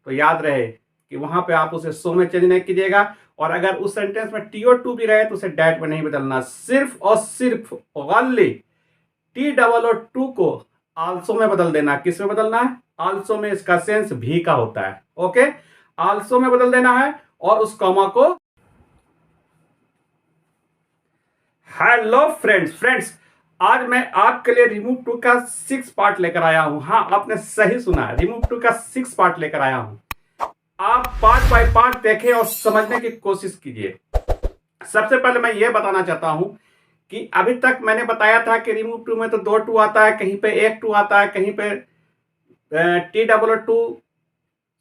तो याद रहे कि वहां पे आप उसे सो में चेंज नहीं कीजिएगा। और अगर उस सेंटेंस में टी और टू भी रहे तो उसे डैट में नहीं बदलना, सिर्फ और सिर्फ ओनली टी डबल और टू को आल्सो में बदल देना। किस में बदलना है? आल्सो में। इसका सेंस भी का होता है। ओके, आल्सो में बदल देना है और उस कॉमा को। हेलो फ्रेंड्स, आज मैं आपके लिए रिमूव टू का 6 पार्ट लेकर आया हूं। हाँ, आपने सही सुना, रिमूव टू का 6 पार्ट लेकर आया हूं। आप पार्ट बाय पार्ट देखें और समझने की कोशिश कीजिए। सबसे पहले मैं ये बताना चाहता हूं कि अभी तक मैंने बताया था कि रिमूव टू में तो 2 टू आता है, कहीं पे 1 टू आता है, कहीं पे टी डबल टू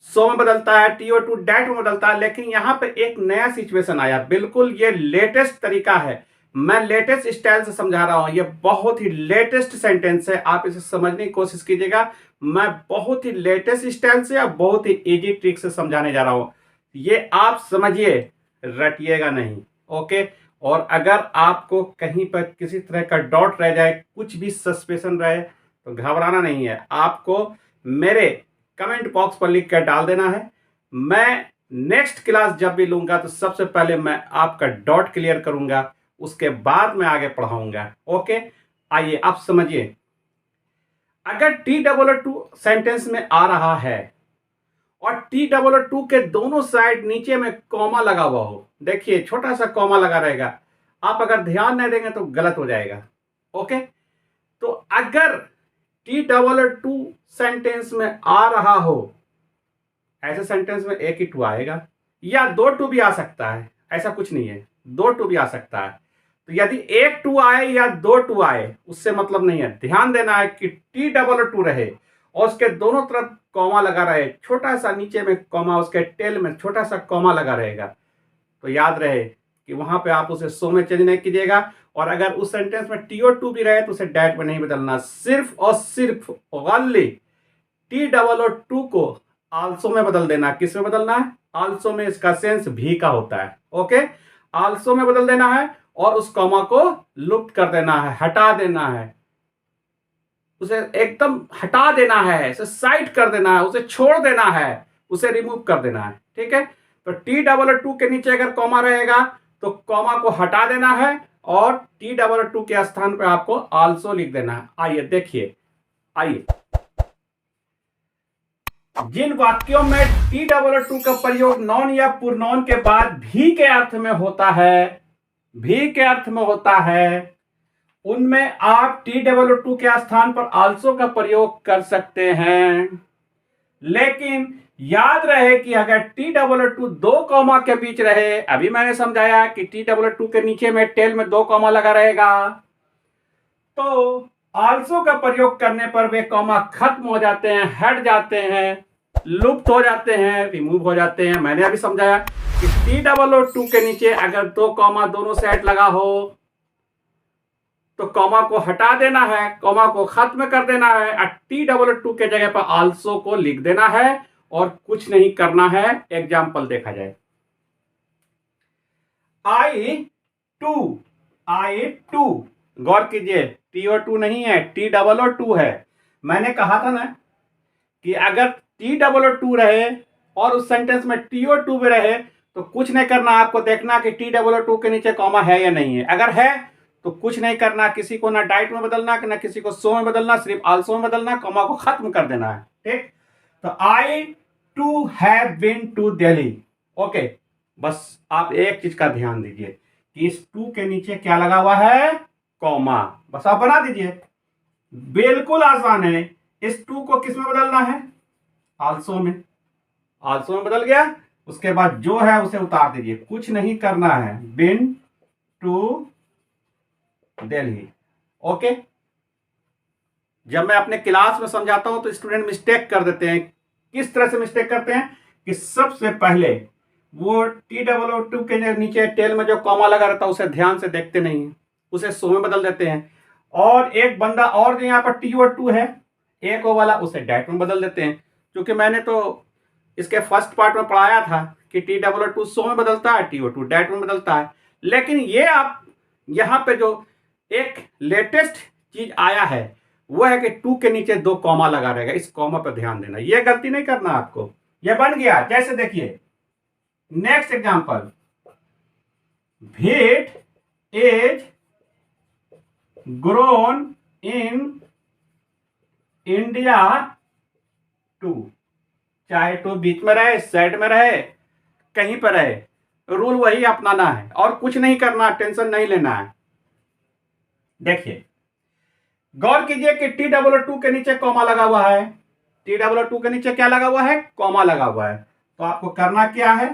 सो में बदलता है, टी और टू डैट में बदलता है। लेकिन यहां पे एक नया सिचुएशन आया, बिल्कुल ये लेटेस्ट तरीका है। मैं लेटेस्ट स्टाइल से समझा रहा हूं, ये बहुत ही लेटेस्ट सेंटेंस है। आप इसे समझने की कोशिश कीजिएगा। मैं बहुत ही लेटेस्ट स्टाइल से और बहुत ही इजी ट्रिक से समझाने जा रहा हूं। ये आप समझिए, रटिएगा नहीं। ओके, और अगर आपको कहीं पर किसी तरह का डाउट रह जाए, कुछ भी सस्पेशन रहे, तो घबराना नहीं है। आपको मेरे कमेंट बॉक्स पर लिख कर डाल देना है। मैं नेक्स्ट क्लास जब भी लूंगा तो सबसे पहले मैं आपका डाउट क्लियर करूंगा, उसके बाद मैं आगे पढ़ाऊंगा। ओके, आइए आप समझिए। अगर टी डबल टू सेंटेंस में आ रहा है और टी डबल टू के दोनों साइड नीचे में कॉमा लगा हुआ हो, देखिए छोटा सा कॉमा लगा रहेगा। आप अगर ध्यान नहीं देंगे तो गलत हो जाएगा। ओके, तो अगर टी डबल टू सेंटेंस में आ रहा हो, ऐसे सेंटेंस में एक ही टू आएगा या 2 टू भी आ सकता है, ऐसा कुछ नहीं है, 2 टू भी आ सकता है। तो यदि 1 टू आए या 2 टू आए, उससे मतलब नहीं है। ध्यान देना है कि टी डबल टू रहे और उसके दोनों तरफ कॉमा लगा रहे, छोटा सा नीचे में कॉमा, उसके टेल में छोटा सा कॉमा लगा रहेगा। तो याद रहे कि वहां पे आप उसे सो में चेंज नहीं कीजिएगा। और अगर उस सेंटेंस में टी और टू भी रहे तो उसे डैट में नहीं बदलना, सिर्फ और सिर्फ ओनली टी डबल और टू को आल्सो में बदल देना। किस में बदलना है? आल्सो में। इसका सेंस भी का होता है। ओके, आल्सो में बदल देना है और उस कॉमा को लुप्त कर देना है, हटा देना है, उसे एकदम हटा देना है, उसे साइड कर देना है, उसे छोड़ देना है, उसे रिमूव कर देना है। ठीक है, तो टी डबल टू के नीचे अगर कॉमा रहेगा तो कॉमा को हटा देना है और टी डबल टू के स्थान पर आपको आल्सो लिख देना है। आइए देखिए, आइए जिन वाक्यों में टी डबल टू का प्रयोग नॉन या पुरनॉन के बाद भी के अर्थ में होता है, भी के अर्थ में होता है, उनमें आप टी डबल टू के स्थान पर आल्सो का प्रयोग कर सकते हैं। लेकिन याद रहे कि अगर टी डबल टू 2 कॉमा के बीच रहे, अभी मैंने समझाया कि टी डबल टू के नीचे में टेल में 2 कॉमा लगा रहेगा, तो आल्सो का प्रयोग करने पर वे कॉमा खत्म हो जाते हैं, हट जाते हैं, लुप्त हो जाते हैं, रिमूव हो जाते हैं। मैंने अभी समझाया कि टी डबल टू के नीचे अगर 2 कॉमा दोनों साइड लगा हो तो कॉमा को हटा देना है, कॉमा को खत्म कर देना है और टी डबल टू के जगह पर आल्सो को लिख देना है और कुछ नहीं करना है। एग्जाम्पल देखा जाए, आई टू, गौर कीजिए, टी और टू नहीं है, टी डबल और टू है। मैंने कहा था ना कि अगर टी डबल टू रहे और उस सेंटेंस में टी और टू भी रहे तो कुछ नहीं करना, आपको देखना कि टी डबल टू के नीचे कॉमा है या नहीं है। अगर है तो कुछ नहीं करना, किसी को ना डाइट में बदलना, ना किसी को सो में बदलना, सिर्फ आल्सो में बदलना, कॉमा को खत्म कर देना है। ठीक, तो I to have been to Delhi. Okay, बस आप एक चीज का ध्यान दीजिए कि इस टू के नीचे क्या लगा हुआ है? कॉमा। बस आप बना दीजिए, बिल्कुल आसान है। इस टू को किस में बदलना है? आल्सो में। आल्सो में बदल गया, उसके बाद जो है उसे उतार दीजिए, कुछ नहीं करना है। बिन टू दिल्ली। ओके, जब मैं अपने क्लास में समझाता हूं तो स्टूडेंट मिस्टेक कर देते हैं। किस तरह से मिस्टेक करते हैं कि सबसे पहले वो टी डबल टू के नीचे टेल में जो कॉमा लगा रहता है उसे ध्यान से देखते नहीं है, उसे सो में बदल देते हैं। और एक बंदा और जो यहाँ पर टी और टू है, एक ओ वाला, उसे डैट में बदल देते हैं। क्योंकि मैंने तो इसके फर्स्ट पार्ट में पढ़ाया था कि टी डबल टू सो में बदलता है, टी ओ टू डैट में बदलता है। लेकिन ये आप यहाँ पे जो एक लेटेस्ट चीज आया है वो है कि टू के नीचे 2 कॉमा लगा रहेगा। इस कॉमा पर ध्यान देना, ये गलती नहीं करना आपको। ये बन गया। जैसे देखिए next example, wheat is grown in India too, चाहे तो बीच में रहे, साइड में रहे, कहीं पर रहे, रूल वही अपनाना है और कुछ नहीं करना, टेंशन नहीं लेना है। देखिए गौर कीजिए कि TW2 के नीचे कॉमा लगा हुआ है, TW2 के नीचे क्या लगा हुआ है, कॉमा लगा हुआ है। तो आपको करना क्या है,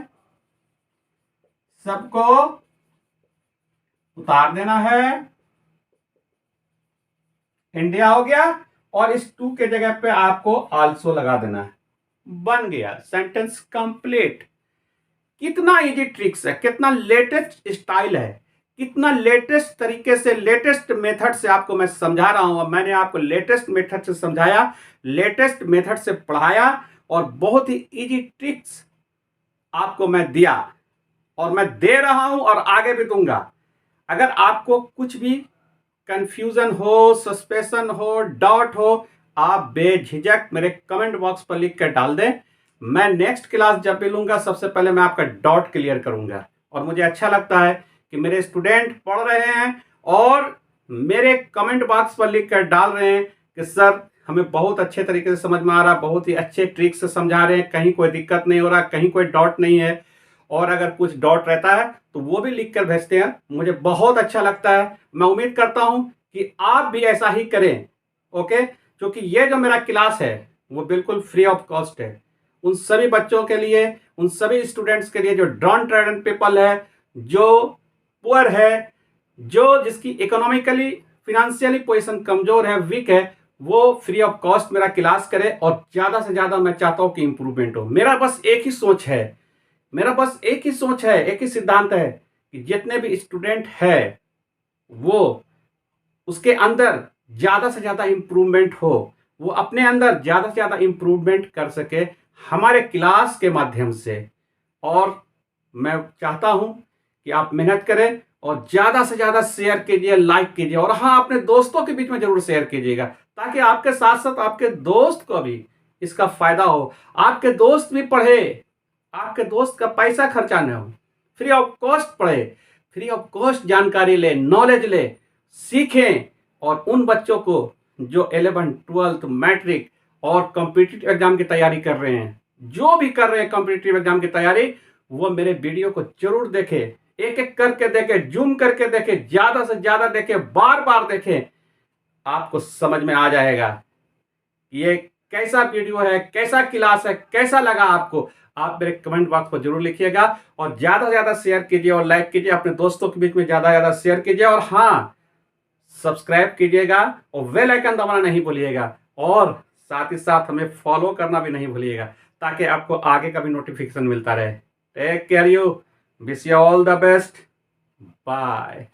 सबको उतार देना है, इंडिया हो गया, और इस 2 के जगह पे आपको आल्सो लगा देना है। बन गया, सेंटेंस कंप्लीट। कितना इजी ट्रिक्स है, कितना लेटेस्ट स्टाइल है, कितना लेटेस्ट तरीके से, लेटेस्ट मेथड से आपको मैं समझा रहा हूं। मैंने आपको लेटेस्ट मेथड से समझाया, लेटेस्ट मेथड से पढ़ाया, और बहुत ही इजी ट्रिक्स आपको मैं दिया, और मैं दे रहा हूं और आगे भी दूंगा। अगर आपको कुछ भी कंफ्यूजन हो, सस्पेंशन हो, डाउट हो, आप बेझिझक मेरे कमेंट बॉक्स पर लिख कर डाल दें। मैं नेक्स्ट क्लास जब भी लूंगा सबसे पहले मैं आपका डाउट क्लियर करूंगा। और मुझे अच्छा लगता है कि मेरे स्टूडेंट पढ़ रहे हैं और मेरे कमेंट बॉक्स पर लिख कर डाल रहे हैं कि सर हमें बहुत अच्छे तरीके से समझ में आ रहा, बहुत ही अच्छे ट्रिक से समझा रहे हैं, कहीं कोई दिक्कत नहीं हो रहा, कहीं कोई डाउट नहीं है। और अगर कुछ डाउट रहता है तो वो भी लिख कर भेजते हैं, मुझे बहुत अच्छा लगता है। मैं उम्मीद करता हूं कि आप भी ऐसा ही करें, ओके। क्योंकि ये जो मेरा क्लास है वो बिल्कुल फ्री ऑफ कॉस्ट है, उन सभी बच्चों के लिए, उन सभी स्टूडेंट्स के लिए जो डाउन ट्रेडन पीपल है, जो पुअर है, जो जिसकी इकोनॉमिकली फिनेंशियली पोजीशन कमजोर है, वीक है, वो फ्री ऑफ कॉस्ट मेरा क्लास करे। और ज्यादा से ज्यादा मैं चाहता हूं कि इंप्रूवमेंट हो। मेरा बस एक ही सोच है, मेरा बस एक ही सोच है, एक ही सिद्धांत है कि जितने भी स्टूडेंट है वो उसके अंदर ज्यादा से ज्यादा इंप्रूवमेंट हो, वो अपने अंदर ज्यादा से ज्यादा इंप्रूवमेंट कर सके हमारे क्लास के माध्यम से। और मैं चाहता हूं कि आप मेहनत करें और ज्यादा से ज्यादा शेयर कीजिए, लाइक कीजिए, और हाँ अपने दोस्तों के बीच में जरूर शेयर कीजिएगा, ताकि आपके साथ साथ आपके दोस्त को भी इसका फायदा हो, आपके दोस्त भी पढ़े, आपके दोस्त का पैसा खर्चा न हो, फ्री ऑफ कॉस्ट पढ़े, फ्री ऑफ कॉस्ट जानकारी ले, नॉलेज ले, सीखें। और उन बच्चों को जो 11th 12th मैट्रिक और कॉम्पिटिटिव एग्जाम की तैयारी कर रहे हैं, जो भी कर रहे हैं कॉम्पिटिटिव एग्जाम की तैयारी, वो मेरे वीडियो को जरूर देखें, एक एक करके देखें, जूम करके देखें, ज्यादा से ज्यादा देखें, बार बार देखें। आपको समझ में आ जाएगा ये कैसा वीडियो है, कैसा क्लास है, कैसा लगा आपको। आप मेरे कमेंट बॉक्स पर जरूर लिखिएगा, और ज्यादा से ज्यादा शेयर कीजिए और लाइक कीजिए, अपने दोस्तों के बीच में ज्यादा से ज्यादा शेयर कीजिए। और हाँ, सब्सक्राइब कीजिएगा और बेल आइकन दबाना नहीं भूलिएगा, और साथ ही साथ हमें फॉलो करना भी नहीं भूलिएगा, ताकि आपको आगे का भी नोटिफिकेशन मिलता रहे। Take care, you, wish you all the best, bye.